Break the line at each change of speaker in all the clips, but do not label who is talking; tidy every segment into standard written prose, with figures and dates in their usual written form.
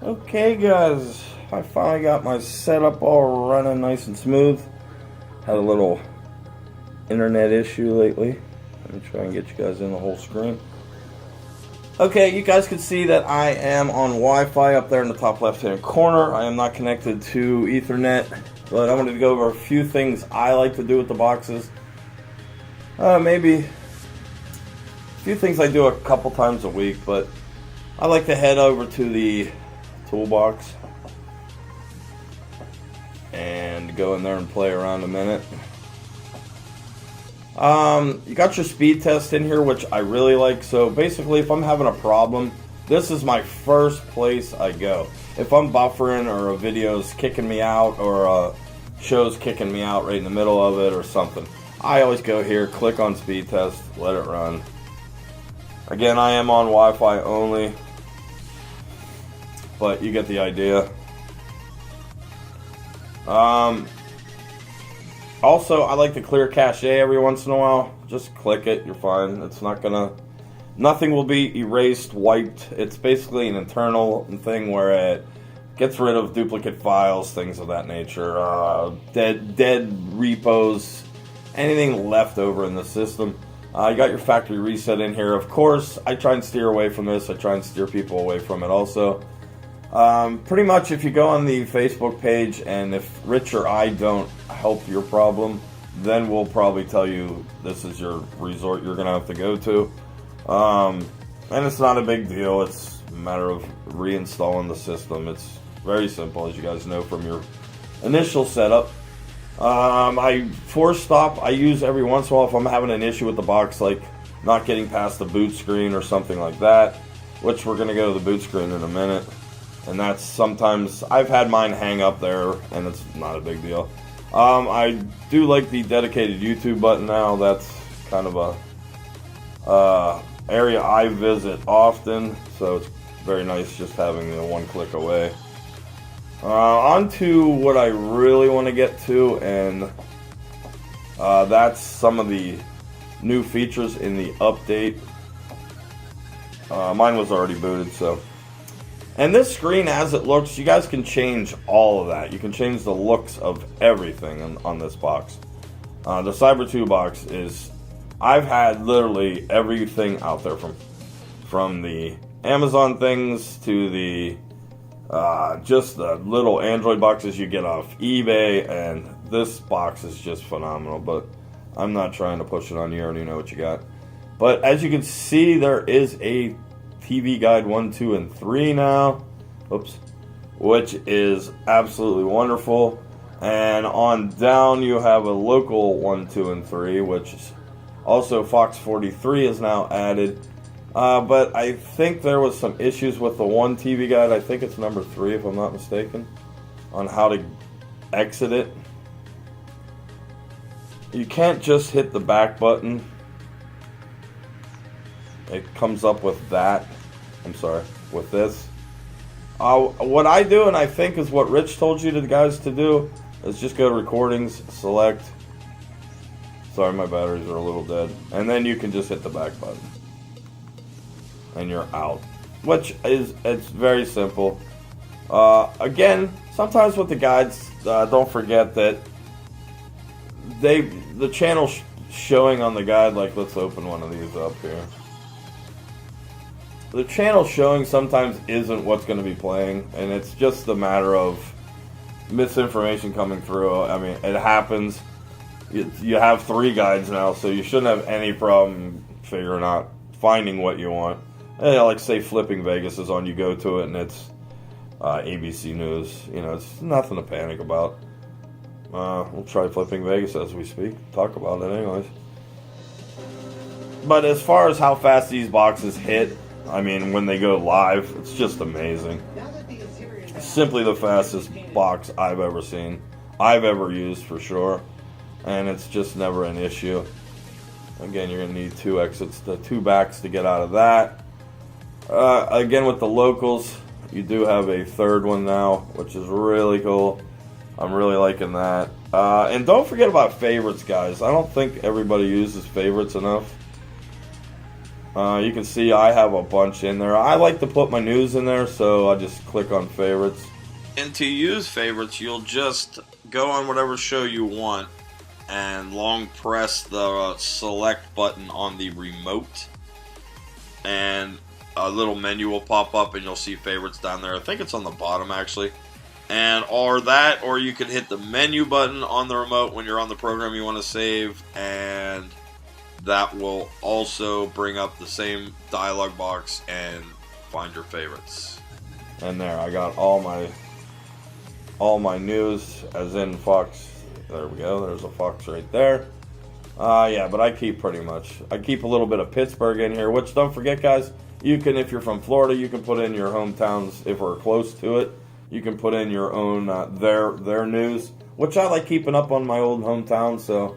Okay guys, I finally got my setup all running nice and smooth. Had a little internet issue lately. Let me try and get you guys in the whole screen. Okay, you guys can see that I am on Wi-Fi up there in the top left hand corner. I am not connected to Ethernet, but I'm going to go over a few things I like to do with the boxes. Maybe a few things I do a couple times a week, but I like to head over to the Toolbox and go in there and play around a minute. You got your speed test in here, which I really like. So basically, if I'm having a problem, this is my first place I go. If I'm buffering or a video's kicking me out or a show's kicking me out right in the middle of it or something, I always go here, click on speed test, let it run. Again, I am on Wi-Fi only, but you get the idea. Also, I like to clear cache every once in a while. Just click it, you're fine. It's not gonna, nothing will be erased, wiped. It's basically an internal thing where it gets rid of duplicate files, things of that nature, dead repos, anything left over in the system. You got your factory reset in here. Of course, I try and steer away from this. I try and steer people away from it also. Pretty much if you go on the Facebook page and if Rich or I don't help your problem, then we'll probably tell you this is your resort you're going to have to go to. And it's not a big deal. It's a matter of reinstalling the system. It's very simple, as you guys know from your initial setup. I force stop I use every once in a while if I'm having an issue with the box, like not getting past the boot screen or something like that, which we're going to go to the boot screen in a minute. And that's sometimes, I've had mine hang up there, and it's not a big deal. I do like the dedicated YouTube button now. That's kind of a area I visit often, so it's very nice just having the one click away. On to what I really want to get to, and that's some of the new features in the update. Mine was already booted, so. And this screen, as it looks, you guys can change all of that. You can change the looks of everything on this box. The Cyber-2 box is, I've had literally everything out there, from the Amazon things to the just the little Android boxes you get off eBay, and this box is just phenomenal. But I'm not trying to push it on you. I already know what you got. But as you can see, there is a TV Guide 1, 2, and 3 now. Oops. Which is absolutely wonderful. And on down you have a local 1, 2, and 3, which is also Fox 43 is now added. But I think there was some issues with the one TV Guide. I think it's number 3 if I'm not mistaken, on how to exit it. You can't just hit the back button. It comes up with that. I'm sorry, with this. What I do, and I think is what Rich told you guys to do, is just go to recordings, select. Sorry, my batteries are a little dead. And then you can just hit the back button. And you're out. Which is, it's very simple. Again, sometimes with the guides, don't forget that the channel showing on the guide, like let's open one of these up here. The channel showing sometimes isn't what's going to be playing, and it's just a matter of misinformation coming through. I mean, it happens. You have 3 guides now, so you shouldn't have any problem finding what you want. Like say Flipping Vegas is on, you go to it and it's ABC News. You know, it's nothing to panic about. We'll try Flipping Vegas as we speak. Talk about it anyways. But as far as how fast these boxes hit, I mean, when they go live, it's just amazing. It's simply the fastest box I've ever seen. I've ever used for sure. And it's just never an issue. Again, you're going to need 2 exits, 2 backs to get out of that. Again, with the locals, you do have a 3rd one now, which is really cool. I'm really liking that. And don't forget about favorites, guys. I don't think everybody uses favorites enough. You can see I have a bunch in there. I like to put my news in there, so I just click on favorites. And to use favorites, you'll just go on whatever show you want and long press the select button on the remote, and a little menu will pop up and you'll see favorites down there. I think it's on the bottom actually. Or you can hit the menu button on the remote when you're on the program you want to save, and that will also bring up the same dialog box and find your favorites. And there, I got all my news, as in Fox. There we go, there's a Fox right there. Yeah, but I keep a little bit of Pittsburgh in here, which, don't forget guys, you can, if you're from Florida, you can put in your hometowns if we're close to it. You can put in your own, their news, which I like keeping up on my old hometown, so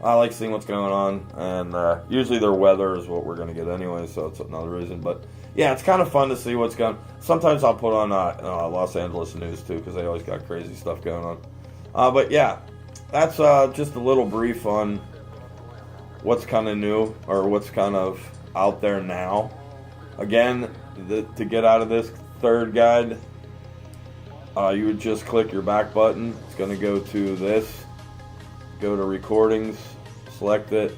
I like seeing what's going on, and usually their weather is what we're going to get anyway, so it's another reason. But yeah, it's kind of fun to see what's going on. Sometimes I'll put on Los Angeles news too, because they always got crazy stuff going on. But yeah, that's just a little brief on what's kind of new, or what's kind of out there now. Again, to get out of this third guide, you would just click your back button. It's going to go to this. Go to recordings, select it,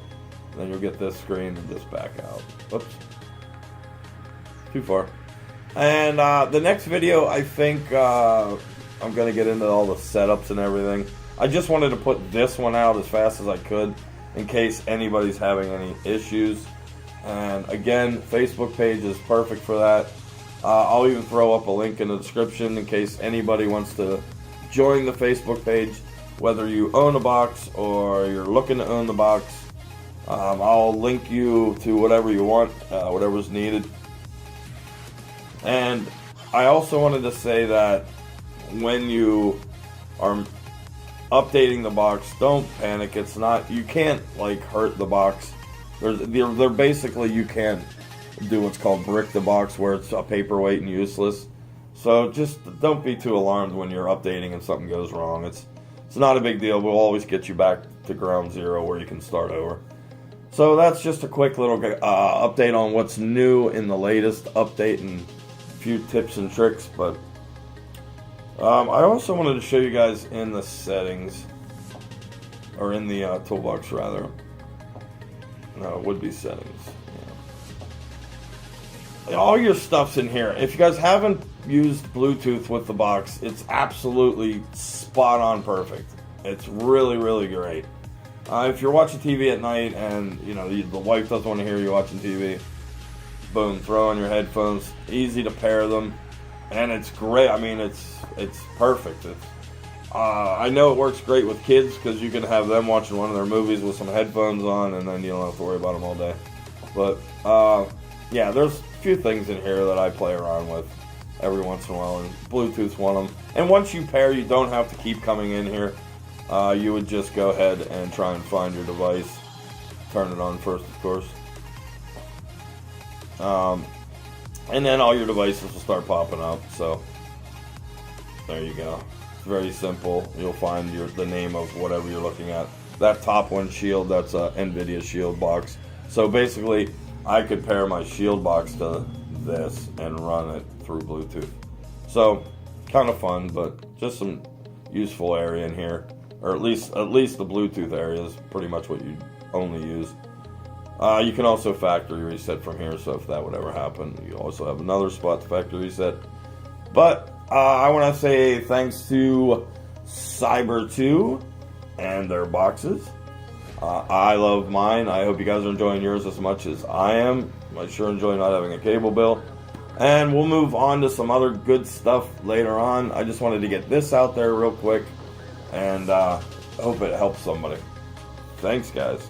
then you'll get this screen and just back out. Oops. Too far. And the next video, I think I'm going to get into all the setups and everything. I just wanted to put this one out as fast as I could in case anybody's having any issues. And again, Facebook page is perfect for that. I'll even throw up a link in the description in case anybody wants to join the Facebook page, whether you own a box or you're looking to own the box. I'll link you to whatever you want, whatever's needed. And I also wanted to say that when you are updating the box, don't panic. It's not, you can't like hurt the box. They're basically, you can't do what's called brick the box, where it's a paperweight and useless. So just don't be too alarmed when you're updating and something goes wrong. It's not a big deal. We'll always get you back to ground zero where you can start over. So that's just a quick little update on what's new in the latest update and a few tips and tricks. But I also wanted to show you guys in the settings, or in the toolbox rather. No, it would be settings. Yeah. All your stuff's in here. If you guys haven't used Bluetooth with the box, it's absolutely spot on perfect. It's really, really great. If you're watching TV at night and the wife doesn't want to hear you watching TV, boom, throw on your headphones. Easy to pair them, and it's great. I mean, it's perfect. I know it works great with kids because you can have them watching one of their movies with some headphones on, and then you don't have to worry about them all day. But yeah, there's a few things in here that I play around with every once in a while, and Bluetooth's one of them. And once you pair, you don't have to keep coming in here. You would just go ahead and try and find your device, turn it on first, of course, and then all your devices will start popping up. So there you go. It's very simple. You'll find the name of whatever you're looking at. That top one, Shield, that's a NVIDIA Shield box. So basically, I could pair my Shield box to this and run it through Bluetooth. So kind of fun, but just some useful area in here, or at least the Bluetooth area is pretty much what you only use. You can also factory reset from here, so if that would ever happen, you also have another spot to factory reset. But I want to say thanks to Cyber-2 and their boxes. I love mine. I hope you guys are enjoying yours as much as I am. I sure enjoy not having a cable bill. And we'll move on to some other good stuff later on. I just wanted to get this out there real quick, and hope it helps somebody. Thanks, guys.